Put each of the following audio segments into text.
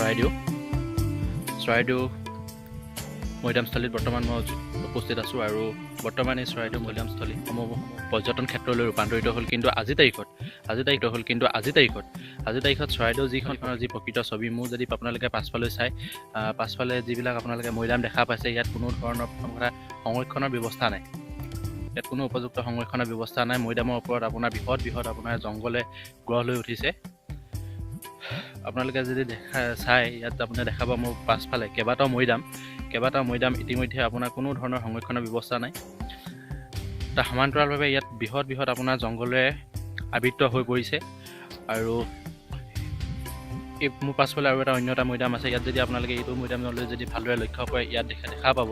চৰাইদেউ মৈদামস্থলীত বৰ্তমান মই উপস্থিত আছোঁ আৰু বৰ্তমান এই চৰাইদেউ মৈদামস্থলীসমূহ পৰ্যটন ক্ষেত্ৰলৈ ৰূপান্তৰিত হ'ল। কিন্তু আজি তাৰিখত চৰাইদেউ যিখনৰ যি প্ৰকৃত ছবি মোৰ যদি আপোনালোকে পাছফালে চাই পাছফালে যিবিলাক আপোনালোকে মৈদাম দেখা পাইছে, ইয়াত কোনো ধৰণৰ প্ৰথম কথা সংৰক্ষণৰ ব্যৱস্থা নাই। ইয়াত কোনো উপযুক্ত সংৰক্ষণৰ ব্যৱস্থা নাই। মৈদামৰ ওপৰত আপোনাৰ বৃহৎ আপোনাৰ জংঘলে গঢ় লৈ উঠিছে। আপোনালোকে যদি চাই ইয়াত আপুনি দেখা পাব মোৰ পাছফালে কেইবাটাও মৈদাম ইতিমধ্যে আপোনাৰ কোনো ধৰণৰ সংৰক্ষণৰ ব্যৱস্থা নাই। তাৰ সমান্তৰালভাৱে ইয়াত বৃহৎ আপোনাৰ জংঘলেৰে আবৃত হৈ পৰিছে। আৰু এই মোৰ পাছফালে আৰু অন্য এটা মৈদাম আছে। ইয়াত যদি আপোনালোকে এইটো মৈদামলৈ যদি ভালদৰে লক্ষ্য কৰে, ইয়াত দেখা পাব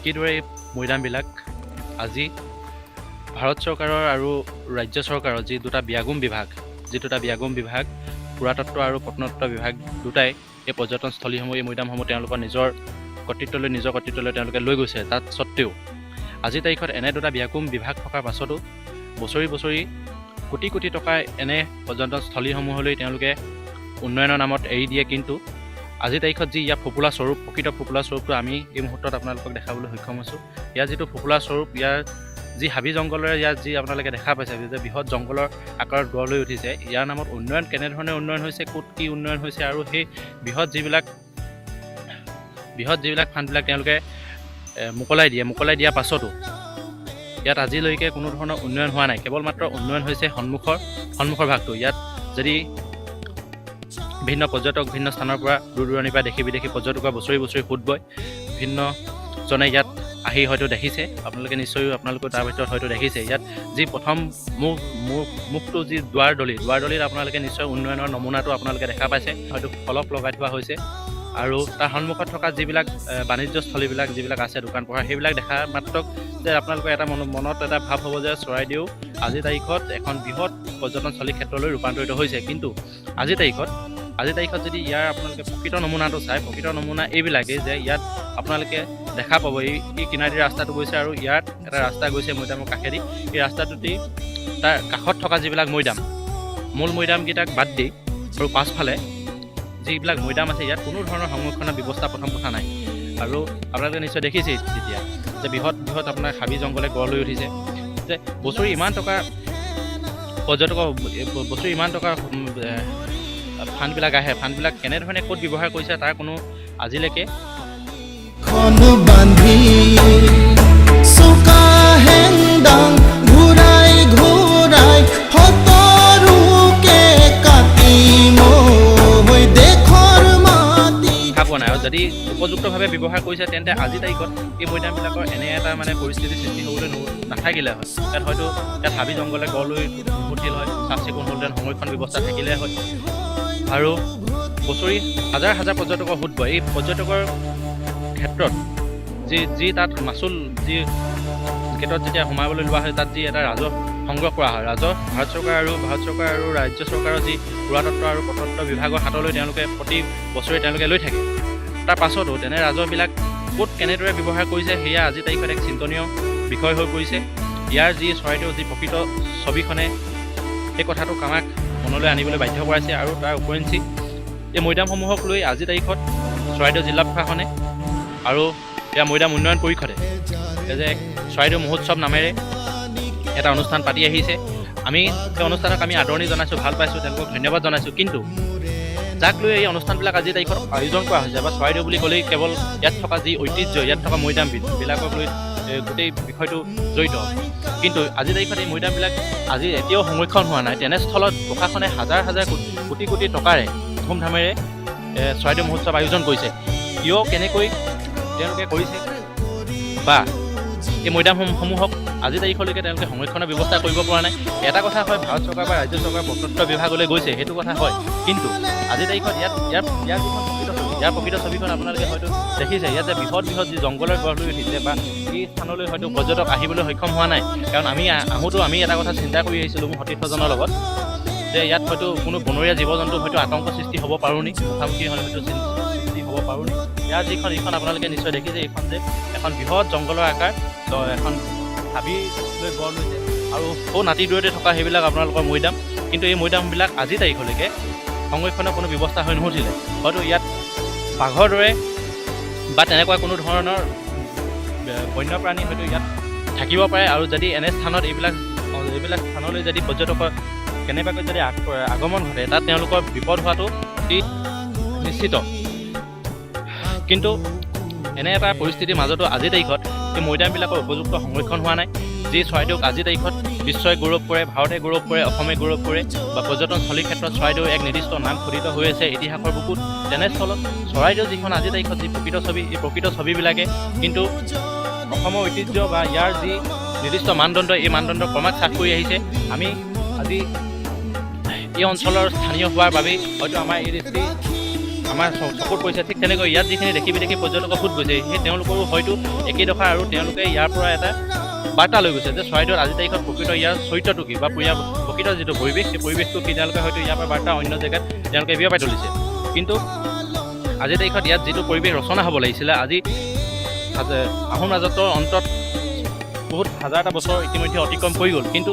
কিদৰে এই মৈদামবিলাক আজি ভাৰত চৰকাৰৰ আৰু ৰাজ্য চৰকাৰৰ যি দুটা ব্যাগুম বিভাগ পুৰাতত্ব আৰু প্ৰত্নতত্ব বিভাগ দুটাই এই পৰ্যটনস্থলীসমূহ এই মৈদামসমূহ তেওঁলোকৰ নিজৰ কৰ্তৃত্বলৈ তেওঁলোকে লৈ গৈছে। তাত স্বত্তেও আজিৰ তাৰিখত এনে দুটা ব্যাগুম বিভাগ থকাৰ পাছতো বছৰি কোটি টকা এনে পৰ্যটনস্থলীসমূহলৈ তেওঁলোকে উন্নয়নৰ নামত এৰি দিয়ে। কিন্তু আজিৰ তাৰিখত যি ইয়াৰ প্ৰকৃত ফোপোলা স্বৰূপটো আমি এই মুহূৰ্তত আপোনালোকক দেখাবলৈ সক্ষম হৈছোঁ। ইয়াৰ যিটো ফোপোলা স্বৰূপ, ইয়াৰ যি হাবি জংঘলেৰে ইয়াৰ যি আপোনালোকে দেখা পাইছে যে বৃহৎ জংঘলৰ আকাৰত গঢ় লৈ উঠিছে, ইয়াৰ নামত উন্নয়ন কেনেধৰণে উন্নয়ন হৈছে, ক'ত কি উন্নয়ন হৈছে, আৰু সেই বৃহৎ যিবিলাক ফাণ্ডবিলাক তেওঁলোকে মোকলাই দিয়াৰ পাছতো ইয়াত আজিলৈকে কোনো ধৰণৰ উন্নয়ন হোৱা নাই। কেৱল মাত্ৰ উন্নয়ন হৈছে সন্মুখৰ ভাগটো। ইয়াত যদি বিভিন্ন পৰ্যটক বিভিন্ন স্থানৰ পৰা দূৰ দূৰণিৰ পৰা দেশী বিদেশী পৰ্যটকৰ বছৰি সোঁত বয়। বিভিন্নজনে ইয়াত আহি হয়তো দেখিছে, আপোনালোকে তাৰ ভিতৰত হয়তো দেখিছে। ইয়াত যি প্ৰথম মুখটো যি দুৱাৰদলিত আপোনালোকে নিশ্চয় উন্নয়নৰ নমুনাটো আপোনালোকে দেখা পাইছে, হয়তো ফলক লগাই থোৱা হৈছে। আৰু তাৰ সন্মুখত থকা যিবিলাক বাণিজ্যস্থলীবিলাক যিবিলাক আছে দোকান পোহাৰ, সেইবিলাক দেখা মাত্ৰক যে আপোনালোকৰ এটা মনত এটা ভাৱ হ'ব যে চৰাইদেউ আজিৰ তাৰিখত এখন বৃহৎ পৰ্যটনস্থলী ক্ষেত্ৰলৈ ৰূপান্তৰিত হৈছে। কিন্তু আজিৰ তাৰিখত যদি ইয়াৰ আপোনালোকে প্ৰকৃত নমুনাটো চাই, প্ৰকৃত নমুনা এইবিলাকেই যে ইয়াত আপোনালোকে দেখা পাব এই কিনাৰেদি ৰাস্তাটো গৈছে আৰু ইয়াত এটা ৰাস্তা গৈছে মৈদামৰ কাষেদি। এই ৰাস্তাটোতেই তাৰ কাষত থকা যিবিলাক মূল মৈদামকেইটাক বাদ দি আৰু পাছফালে যিবিলাক মৈদাম আছে, ইয়াত কোনো ধৰণৰ সংৰক্ষণৰ ব্যৱস্থা প্ৰথম কথা নাই। আৰু আপোনালোকে নিশ্চয় দেখিছেই তেতিয়া যে বৃহৎ আপোনাৰ হাবি জংঘলে গঢ় লৈ উঠিছে। যে বছৰি ইমান টকা ফাণ্ডবিলাক আহে, ফাণ্ডবিলাক কেনেধৰণে ক'ত ব্যৱহাৰ কৰিছে তাৰ কোনো আজিলৈকে নাই। আৰু যদি উপযুক্তভাৱে ব্যৱহাৰ কৰিছে তেন্তে আজিৰ তাৰিখত এই মৈদামবিলাকৰ এনে এটা পৰিস্থিতিৰ সৃষ্টি হ'বলৈ নাথাকিলে হয়। ইয়াত হাবি জংঘলে গঢ় লৈ উঠিল হয়, চাফ চিকুণ হ'লহেঁতেন, সংৰক্ষণ ব্যৱস্থা থাকিলে হয়। আৰু বছৰি হাজাৰ পৰ্যটকৰ সোঁত বয়। এই পৰ্যটকৰ ক্ষেত্ৰত যি তাত মাচুল যি গেটত যেতিয়া সোমাবলৈ লোৱা হয়, তাত যি এটা ৰাজহ সংগ্ৰহ কৰা হয়, ভাৰত চৰকাৰ আৰু ৰাজ্য চৰকাৰৰ যি পুৰাতত্ব আৰু প্ৰত্নতত্ব বিভাগৰ হাতলৈ তেওঁলোকে প্ৰতি বছৰে তেওঁলোকে লৈ থাকে। তাৰ পাছতো তেনে ৰাজহবিলাক ক'ত কেনেদৰে ব্যৱহাৰ কৰিছে সেয়া আজিৰ তাৰিখত এক চিন্তনীয় বিষয় হৈ পৰিছে। ইয়াৰ যি চৰাইদেউৰ যি প্ৰকৃত ছবিখনে সেই কথাটোক আমাক মনলৈ আনিবলৈ বাধ্য কৰাইছে। আৰু তাৰ উপৰিঞ্চি এই মৈদামসমূহক লৈ আজিৰ তাৰিখত চৰাইদেউ জিলা প্ৰশাসনে আৰু ইয়াৰ মৈদাম উন্নয়ন পৰিষদে যে চৰাইদেউ মহোৎসৱ নামেৰে এটা অনুষ্ঠান পাতি আহিছে। আমি সেই অনুষ্ঠানক আদৰণি জনাইছোঁ, ভাল পাইছোঁ, তেওঁলোকক ধন্যবাদ জনাইছোঁ। কিন্তু যাক লৈ এই অনুষ্ঠানবিলাক আজিৰ তাৰিখত আয়োজন কৰা হৈছে বা চৰাইদেউ বুলি ক'লেই কেৱল ইয়াত থকা যি ঐতিহ্য, ইয়াত থকা মৈদামবিলাকক লৈ গোটেই বিষয়টো জড়িত। কিন্তু আজিৰ তাৰিখত এই মৈদামবিলাক আজি এতিয়াও সংৰক্ষণ হোৱা নাই। তেনেস্থলত প্ৰশাসনে হাজাৰ কোটি টকাৰে ধুমধামেৰে চৰাইদেউ মহোৎসৱ আয়োজন কৰিছে। কিয় কেনেকৈ তেওঁলোকে কৰিছে বা এই মৈদামসমূহক আজিৰ তাৰিখলৈকে তেওঁলোকে সংৰক্ষণৰ ব্যৱস্থা কৰিব পৰা নাই। এটা কথা হয়, ভাৰত চৰকাৰ বা ৰাজ্য চৰকাৰ প্ৰত্নতত্ব বিভাগলৈ গৈছে, সেইটো কথা হয়। কিন্তু আজিৰ তাৰিখত ইয়াৰ প্ৰকৃত ছবিখন আপোনালোকে হয়তো দেখিছে। ইয়াত যে বৃহৎ যি জংঘলৰ গঢ় লৈ উঠিছে বা এই স্থানলৈ হয়তো পৰ্যটক আহিবলৈ সক্ষম হোৱা নাই। কাৰণ আমি এটা কথা চিন্তা কৰি আহিছিলোঁ মোৰ সতীৰ্থজনৰ লগত, যে ইয়াত হয়তো কোনো বনৰীয়া জীৱ জন্তু হয়তো আতংক সৃষ্টি হ'ব পাৰোঁ নি, মুখামুখি হয়তো সৃষ্টি হ'ব পাৰোঁ নি। ইয়াৰ এইখন আপোনালোকে নিশ্চয় দেখিছে, এইখন যে এখন বৃহৎ জংঘলৰ আকাৰ এখন হাবি লৈ গঢ় লৈছে আৰু সৌ নাতি দূৰতে থকা সেইবিলাক আপোনালোকৰ মৈদাম। কিন্তু এই মৈদামবিলাক আজিৰ তাৰিখলৈকে সংৰক্ষণৰ কোনো ব্যৱস্থা হৈ নুঠিলে হয়তো ইয়াত বাঘৰ দৰে বা তেনেকুৱা কোনো ধৰণৰ বন্যপ্ৰাণী হয়তো ইয়াত থাকিব পাৰে। আৰু যদি এনে স্থানত এইবিলাক স্থানলৈ যদি পৰ্যটকৰ কেনেবাকৈ যদি আগমন ঘটে তাত তেওঁলোকৰ বিপদ হোৱাটো অতি নিশ্চিত। কিন্তু এনে এটা পৰিস্থিতিৰ মাজতো আজিৰ তাৰিখত এই মৈদামবিলাকৰ উপযুক্ত সংৰক্ষণ হোৱা নাই, যি চৰাইদেউক আজিৰ তাৰিখত বিশ্বই গৌৰৱ কৰে, ভাৰতে গৌৰৱ কৰে, অসমে গৌৰৱ কৰে বা পৰ্যটনস্থলীৰ ক্ষেত্ৰত চৰাইদেউ এক নিৰ্দিষ্ট নাম খোদিত হৈ আছে ইতিহাসৰ বুকুত। তেনেস্থলত চৰাইদেউ যিখন আজিৰ তাৰিখত যি প্ৰকৃত ছবি, এই প্ৰকৃত ছবিবিলাকে কিন্তু অসমৰ ঐতিহ্য বা ইয়াৰ যি নিৰ্দিষ্ট মানদণ্ড, এই মানদণ্ড ক্ৰমাৎ হ্ৰাস কৰি আহিছে। আমি আজি এই অঞ্চলৰ স্থানীয় হোৱাৰ বাবেই হয়তো আমাৰ এই দৃষ্টি আমাৰ চকুত পৰিছে। ঠিক তেনেকৈ ইয়াত যিখিনি দেখি বিদেশী পৰ্যটকৰ সোঁত গৈছে সেই তেওঁলোকৰো হয়তো একেই দশা, আৰু তেওঁলোকে ইয়াৰ পৰা এটা বাৰ্তা লৈ গৈছে যে চৰাইদেউত আজিৰ তাৰিখত প্ৰকৃত ইয়াৰ চৰিত্ৰটো কি বা প্ৰকৃত যিটো পৰিৱেশ, সেই পৰিৱেশটো কি তেওঁলোকে হয়তো ইয়াৰ পৰা বাৰ্তা অন্য জেগাত তেওঁলোকে বিয়পাই তুলিছে। কিন্তু আজিৰ তাৰিখত ইয়াত যিটো পৰিৱেশ ৰচনা হ'ব লাগিছিলে, আজি আহোম ৰাজত্বৰ অন্তত বহুত হাজাৰটা বছৰ ইতিমধ্যে অতিক্ৰম কৰি গ'ল, কিন্তু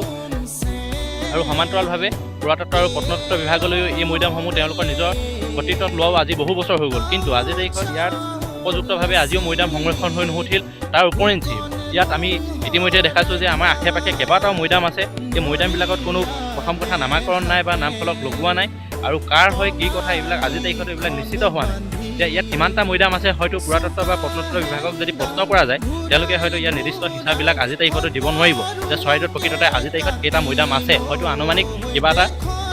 আৰু সমান্তৰালভাৱে পুৰাতত্ত্ব আৰু প্ৰত্নতত্ত্ব বিভাগলৈও এই মৈদামসমূহ তেওঁলোকৰ নিজৰ কৰ্তৃত্বত লোৱাও আজি বহু বছৰ হৈ গ'ল। কিন্তু আজিৰ তাৰিখত ইয়াত উপযুক্তভাৱে আজিও মৈদাম সংৰক্ষণ হৈ নুঠিল। তাৰ উপৰিঞ্চি ইয়াত আমি ইতিমধ্যে দেখাইছোঁ যে আমাৰ আশে পাশে কেইবাটাও মৈদাম আছে। এই মৈদামবিলাকত কোনো প্ৰথম কথা নামাকৰণ নাই বা নাম ফলক লগোৱা নাই, আৰু কাৰ হয় কি কথা এইবিলাক আজিৰ তাৰিখত এইবিলাক নিশ্চিত হোৱা নাই। যে ইয়াত কিমানটা মৈদাম আছে হয়তো পুৰাতত্ত্ব বা প্ৰত্নতত্ত্ব বিভাগক যদি প্ৰশ্ন কৰা যায় তেওঁলোকে হয়তো ইয়াৰ নিৰ্দিষ্ট হিচাপবিলাক আজিৰ তাৰিখতো দিব নোৱাৰিব যে চৰাইদেউত প্ৰকৃততে আজিৰ তাৰিখত কেইটা মৈদাম আছে। হয়তো আনুমানিক কিবা এটা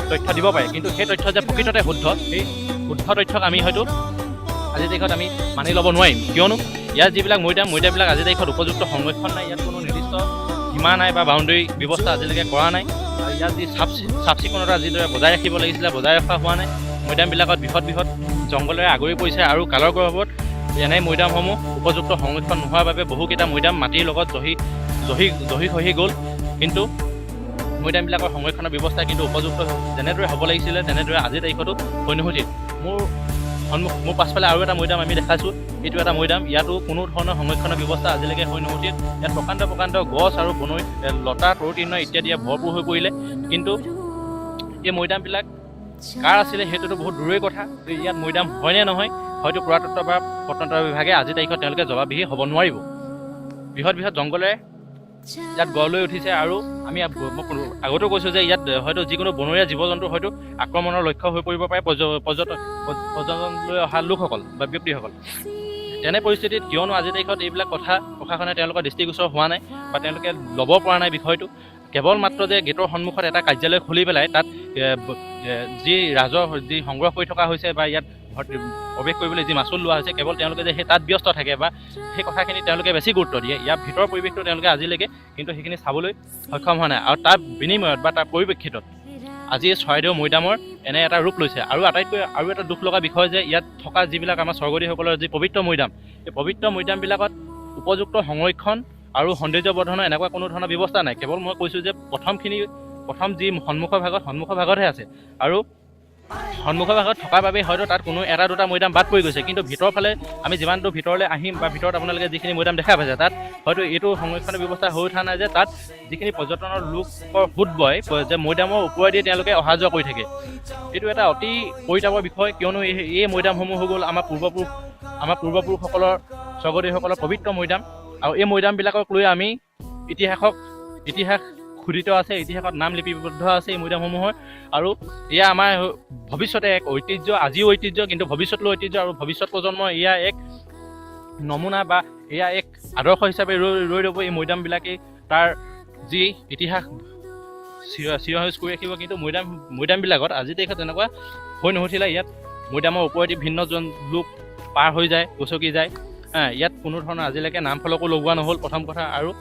তথ্য দিব পাৰে, কিন্তু সেই তথ্য যে প্ৰকৃততে শুদ্ধ, সেই শুদ্ধ তথ্যক আমি হয়তো আজিৰ তাৰিখত আমি মানি ল'ব নোৱাৰিম। কিয়নো ইয়াৰ যিবিলাক মৈদামবিলাক আজিৰ তাৰিখত উপযুক্ত সংৰক্ষণ নাই, ইয়াত কোনো নিৰ্দিষ্ট সীমা নাই বা বাউণ্ডেৰী ব্যৱস্থা আজিলৈকে কৰা নাই। আৰু ইয়াত যি চাফ চিকুণতা যিদৰে বজাই ৰাখিব লাগিছিলে বজাই ৰখা হোৱা নাই। মৈদামবিলাকত বৃহৎ জংঘলেৰে আগুৰি পৰিছে, আৰু কালৰ গৰ্ভত এনে মৈদামসমূহ উপযুক্ত সংৰক্ষণ নোহোৱাৰ বাবে বহুকেইটা মৈদাম মাটিৰ লগত জহি খহি গ'ল। কিন্তু মৈদামবিলাকৰ সংৰক্ষণৰ ব্যৱস্থা কিন্তু উপযুক্ত যেনেদৰে হ'ব লাগিছিলে তেনেদৰে আজিৰ তাৰিখতো হৈ নুঠিল। মোৰ পাছফালে আৰু এটা মৈদাম আমি দেখাইছোঁ, এইটো এটা মৈদাম, ইয়াতো কোনো ধৰণৰ সংৰক্ষণৰ ব্যৱস্থা আজিলৈকে হৈ নুঠিল। ইয়াত প্ৰকাণ্ড গছ আৰু বনৈ লতা তৰুতৃণ ইত্যাদি ভৰপূৰ হৈ পৰিলে। কিন্তু এই মৈদামবিলাক কাৰ আছিলে সেইটোতো বহুত দূৰৰে কথা। ইয়াত মৈদাম হয়নে নহয় হয়তো পুৰাতত্ত্ব বা প্ৰত্নতত্ত্ব বিভাগে আজিৰ তাৰিখত তেওঁলোকে জবাবদিহি হ'ব নোৱাৰিব। বৃহৎ জংঘলেৰে ইয়াত গঢ় লৈ উঠিছে, আৰু আমি আগতেও কৈছোঁ যে ইয়াত হয়তো যিকোনো বনৰীয়া জীৱ জন্তু হয়তো আক্ৰমণৰ লক্ষ্য হৈ পৰিব পাৰে পৰ্যটনলৈ অহা লোকসকল বা ব্যক্তিসকল। তেনে পৰিস্থিতিত কিয়নো আজিৰ তাৰিখত এইবিলাক কথা প্ৰশাসনে তেওঁলোকৰ দৃষ্টিগোচৰ হোৱা নাই বা তেওঁলোকে ল'ব পৰা নাই বিষয়টো। কেৱল মাত্ৰ যে গেটৰ সন্মুখত এটা কাৰ্যালয় খুলি পেলাই তাত যি ৰাজহ যি সংগ্ৰহ কৰি থকা হৈছে বা ইয়াত প্ৰৱেশ কৰিবলৈ যি মাচুল লোৱা হৈছে, কেৱল তেওঁলোকে যে সেই তাত ব্যস্ত থাকে বা সেই কথাখিনি তেওঁলোকে বেছি গুৰুত্ব দিয়ে। ইয়াৰ ভিতৰৰ পৰিৱেশটো তেওঁলোকে আজিলৈকে কিন্তু সেইখিনি চাবলৈ সক্ষম হোৱা নাই। আৰু তাৰ বিনিময়ত বা তাৰ পৰিপ্ৰেক্ষিতত আজি চৰাইদেউ মৈদামৰ এনে এটা ৰূপ লৈছে। আৰু আটাইতকৈ আৰু এটা দুখ লগা বিষয় যে ইয়াত থকা যিবিলাক আমাৰ স্বৰ্গদেউসকলৰ যি পবিত্ৰ মৈদাম, এই পবিত্ৰ মৈদামবিলাকত উপযুক্ত সংৰক্ষণ আৰু সৌন্দৰ্য বৰ্ধনৰ এনেকুৱা কোনো ধৰণৰ ব্যৱস্থা নাই। কেৱল মই কৈছোঁ যে প্ৰথম যি সন্মুখৰ ভাগতহে আছে, আৰু সন্মুখৰ ভাগত থকাৰ বাবে হয়তো তাত কোনো এটা দুটা মৈদাম বাদ পৰি গৈছে। কিন্তু ভিতৰৰ ফালে আমি যিমান দূৰ ভিতৰলৈ আহিম বা ভিতৰত আপোনালোকে যিখিনি মৈদাম দেখা পাইছে তাত হয়তো এইটো সংৰক্ষণৰ ব্যৱস্থা হৈ উঠা নাই যে তাত যিখিনি পৰ্যটনৰ লোকৰ সোঁত বয় যে মৈদামৰ ওপৰেদি তেওঁলোকে অহা যোৱা কৰি থাকে। এইটো এটা অতি পৰিতাপৰ বিষয়, কিয়নো এই মৈদামসমূহ হৈ গ'ল আমাৰ পূৰ্বপুৰুষসকলৰ স্বৰ্গদেউসকলৰ পবিত্ৰ মৈদাম। আৰু এই মৈদামবিলাকক লৈ আমি ইতিহাস খোদিত আছে, ইতিহাসত নাম লিপিবদ্ধ আছে এই মৈদামসমূহৰ। আৰু এয়া আমাৰ ভৱিষ্যতে এক ঐতিহ্য, আজিও ঐতিহ্য কিন্তু ভৱিষ্যতলৈ ঐতিহ্য, আৰু ভৱিষ্যত প্ৰজন্মৰ এয়া এক নমুনা বা এয়া এক আদৰ্শ হিচাপে ৰৈ ৰ'ব। এই মৈদামবিলাকেই তাৰ যি ইতিহাস চিৰসেউজ কৰি ৰাখিব। কিন্তু মৈদামবিলাকত আজি তাৰিখত তেনেকুৱা হৈ নুঠিলে। ইয়াত মৈদামৰ ওপৰেদি ভিন্নজন লোক পাৰ হৈ যায়, গচকি যায়। ইয়াত কোনো ধৰণৰ আজিলৈকে নাম ফলকো লগোৱা নহ'ল প্ৰথম কথা। আৰু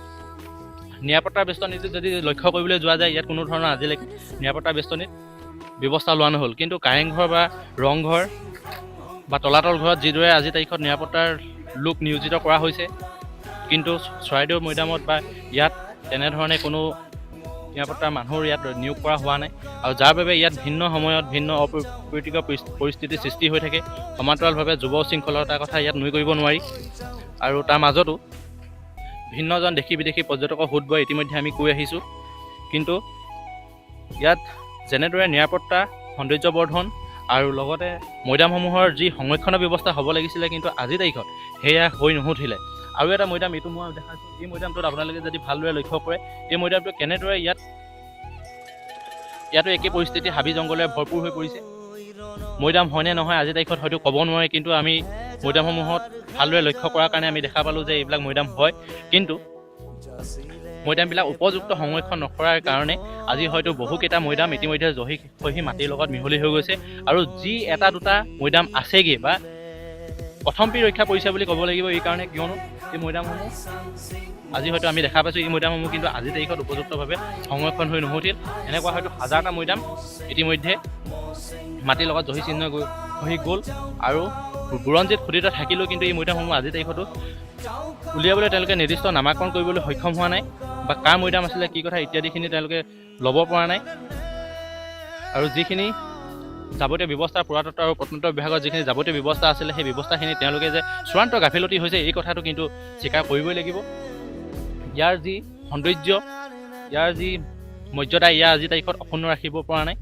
নিৰাপত্তাৰ বেষ্টনীত যদি লক্ষ্য কৰিবলৈ যোৱা যায় ইয়াত কোনো ধৰণৰ আজিলৈকে নিৰাপত্তাৰ বেষ্টনীত ব্যৱস্থা লোৱা নহ'ল। কিন্তু কাৰেংঘৰ বা ৰংঘৰ বা তলাতল ঘৰত যিদৰে আজিৰ তাৰিখত নিৰাপত্তাৰ লোক নিয়োজিত কৰা হৈছে, কিন্তু চৰাইদেউ মৈদামত বা ইয়াত তেনেধৰণে কোনো নিৰাপত্তাৰ মানুহৰ ইয়াত নিয়োগ কৰা হোৱা নাই। আৰু যাৰ বাবে ইয়াত ভিন্ন সময়ত ভিন্ন অপ্ৰীতিকৰ পৰিস্থিতিৰ সৃষ্টি হৈ থাকে। সমান্তৰালভাৱে যুৱ শৃংখলতাৰ কথা ইয়াত নুই কৰিব নোৱাৰি। আৰু তাৰ মাজতো ভিন্নজন দেশী বিদেশী পৰ্যটকৰ সোঁত বয় ইতিমধ্যে আমি কৈ আহিছোঁ। কিন্তু ইয়াত যেনেদৰে নিৰাপত্তা, সৌন্দৰ্য বৰ্ধন আৰু লগতে মৈদামসমূহৰ যি সংৰক্ষণৰ ব্যৱস্থা হ'ব লাগিছিলে কিন্তু আজিৰ তাৰিখত সেয়া হৈ নুঠিলে। আৰু এটা মৈদাম এইটো মই দেখাইছোঁ, এই মৈদামটোত আপোনালোকে যদি ভালদৰে লক্ষ্য কৰে এই মৈদামটো কেনেদৰে ইয়াতো একেই পৰিস্থিতি, হাবি জংঘলেৰে ভৰপূৰ হৈ পৰিছে। মৈদাম হয়নে নহয় আজিৰ তাৰিখত হয়তো ক'ব নোৱাৰে, কিন্তু আমি মৈদামসমূহত ভালদৰে লক্ষ্য কৰাৰ কাৰণে আমি দেখা পালোঁ যে এইবিলাক মৈদাম হয়, কিন্তু মৈদামবিলাক উপযুক্ত সংৰক্ষণ নকৰাৰ কাৰণে আজি হয়তো বহুকেইটা মৈদাম ইতিমধ্যে জহি খহি মাটিৰ লগত মিহলি হৈ গৈছে। আৰু যি এটা দুটা মৈদাম আছেগৈ বা প্ৰথমপি ৰক্ষা পৰিছে বুলি ক'ব লাগিব, এই কাৰণে কিয়নো এই মৈদামসমূহ আজি হয়তো আমি দেখা পাইছোঁ এই মৈদামসমূহ কিন্তু আজিৰ তাৰিখত উপযুক্তভাৱে সংৰক্ষণ হৈ নুঠিল। এনেকুৱা হয়তো হাজাৰটা মৈদাম ইতিমধ্যে মাটিৰ লগত জহি চিহ্ন হৈ গ'ল আৰু বুৰঞ্জীত খোদিত থাকিলেও কিন্তু এই মৈদামসমূহ আজিৰ তাৰিখতো উলিয়াবলৈ তেওঁলোকে নিৰ্দিষ্ট নামাকৰণ কৰিবলৈ সক্ষম হোৱা নাই, বা কাৰ মৈদাম আছিলে কি কথা ইত্যাদিখিনি তেওঁলোকে ল'ব পৰা নাই। আৰু যিখিনি যাৱতীয় ব্যৱস্থা পুৰাতত্ব আৰু প্ৰত্নতত্ব বিভাগৰ যিখিনি যাৱতীয় ব্যৱস্থা আছিলে সেই ব্যৱস্থাখিনি তেওঁলোকে যে চূড়ান্ত গাফিলতি হৈছে এই কথাটো কিন্তু স্বীকাৰ কৰিবই লাগিব। ইয়াৰ যি সৌন্দৰ্য, ইয়াৰ যি মৰ্যাদা, ইয়াৰ আজিৰ তাৰিখত অক্ষুণ্ণ ৰাখিব পৰা নাই।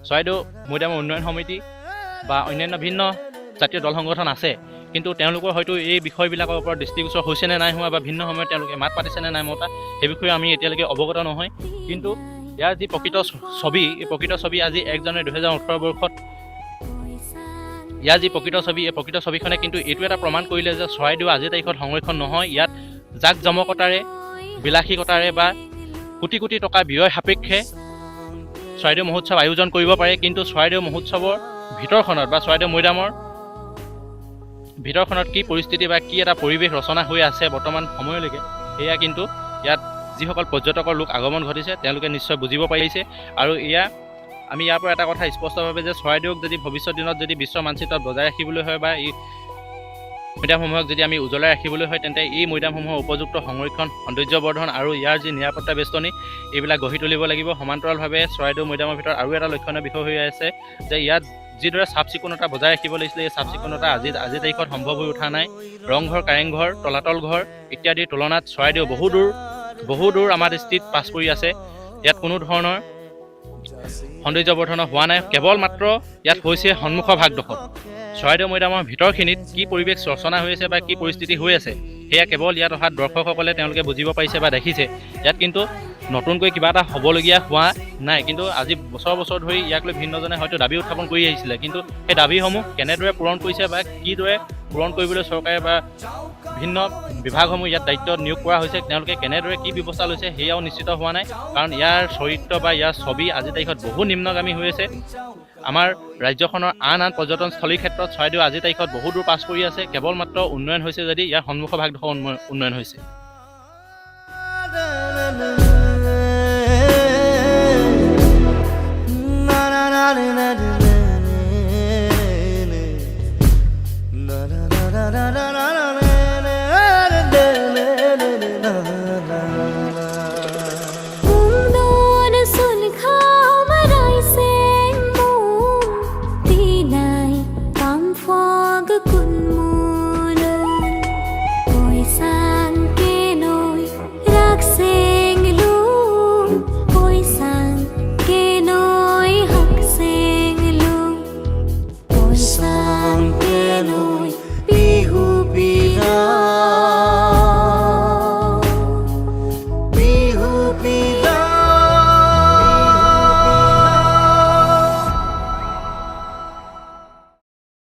চৰাইদেউ মৈদামৰ উন্নয়ন সমিতি বা অন্যান্য ভিন্ন জাতীয় দল সংগঠন আছে, কিন্তু তেওঁলোকৰ হয়তো এই বিষয়বিলাকৰ ওপৰত দৃষ্টিগোচৰ হৈছে নে নাই হোৱা, বা ভিন্ন সময়ত তেওঁলোকে মাত পাতিছে নে নাই মতা, সেই বিষয়ে আমি এতিয়ালৈকে অৱগত নহয়। কিন্তু ইয়াৰ যি প্ৰকৃত ছবি, এই প্ৰকৃত ছবি আজি 1 জানুৱাৰী 2018 বৰ্ষত ইয়াৰ যি প্ৰকৃত ছবি, এই প্ৰকৃত ছবিখনে কিন্তু এইটো এটা প্ৰমাণ কৰিলে যে চৰাইদেউ আজিৰ তাৰিখত সংৰক্ষণ নহয়। ইয়াত জাক জমকতাৰে, বিলাসীকতাৰে বা কোটি কোটি টকা ব্যয় সাপেক্ষে চৰাইদেউ মহোৎসৱ আয়োজন কৰিব পাৰে, কিন্তু চৰাইদেউ মহোৎসৱৰ ভিতৰখনত বা চৰাইদেউ মৈদামৰ ভিতৰখনত কি পৰিস্থিতি বা কি এটা পৰিৱেশ ৰচনা হৈ আছে বৰ্তমান সময়লৈকে, সেয়া কিন্তু ইয়াত যিসকল পৰ্যটকৰ লোক আগমন ঘটিছে তেওঁলোকে নিশ্চয় বুজিব পাৰিছে। আৰু আমি ইয়াৰ পৰা এটা কথা স্পষ্টভাৱে যে চৰাইদেউক যদি ভৱিষ্যত দিনত যদি বিশ্ব মানচিত্ৰত বজাই ৰাখিবলৈ হয় বা এই মৈদামসমূহক যদি আমি উজ্বলাই ৰাখিবলৈ হয়, তেন্তে এই মৈদামসমূহৰ উপযুক্ত সংৰক্ষণ, সৌন্দৰ্যবৰ্ধন আৰু ইয়াৰ যি নিৰাপত্তা বেষ্টনী এইবিলাক গঢ়ি তুলিব লাগিব। সমান্তৰালভাৱে চৰাইদেউ মৈদামৰ ভিতৰত আৰু এটা লক্ষণীয় বিষয় হৈ আছে যে ইয়াত যিদৰে চাফ চিকুণতা বজাই ৰাখিব লাগিছিলে এই চাফ চিকুণতা আজিৰ তাৰিখত সম্ভৱ হৈ উঠা নাই। ৰংঘৰ, কাৰেংঘৰ, তলাতল ঘৰ ইত্যাদিৰ তুলনাত চৰাইদেউ বহু দূৰ আমাৰ দৃষ্টিত পাছ পৰি আছে। ইয়াত কোনো ধৰণৰ সৌন্দৰ্যবৰ্ধন হোৱা নাই, কেৱল মাত্ৰ ইয়াত হৈছে সন্মুখৰ ভাগডোখৰ। চৰাইদেউ মৈদামৰ ভিতৰখিনিত কি পৰিৱেশ ৰচনা হৈ আছে বা কি পৰিস্থিতি হৈ আছে সেয়া কেৱল ইয়াত অহা দৰ্শকসকলে তেওঁলোকে বুজিব পাৰিছে বা দেখিছে। ইয়াত কিন্তু নতুনকৈ কিবা এটা হ'বলগীয়া হোৱা নাই, কিন্তু আজি বছৰ ধৰি ইয়াক লৈ ভিন্নজনে হয়তো দাবী উত্থাপন কৰি আহিছিলে, কিন্তু সেই দাবীসমূহ কেনেদৰে পূৰণ কৰিছে বা কিদৰে পূৰণ কৰিবলৈ চৰকাৰে বা ভিন্ন বিভাগসমূহ ইয়াত দায়িত্ব নিয়োগ কৰা হৈছে, তেওঁলোকে কেনেদৰে কি ব্যৱস্থা লৈছে সেয়াও নিশ্চিত হোৱা নাই। কাৰণ ইয়াৰ চৰিত্ৰ বা ইয়াৰ ছবি আজিৰ তাৰিখত বহু নিম্নগামী হৈ আছে। আমাৰ ৰাজ্যখনৰ আন পৰ্যটনস্থলীৰ ক্ষেত্ৰত চৰাইদেউ আজিৰ তাৰিখত বহু দূৰ পাছ পৰি আছে। কেৱল মাত্ৰ উন্নয়ন হৈছে যদি ইয়াৰ সন্মুখৰ ভাগডোখৰ উন্নয়ন হৈছে।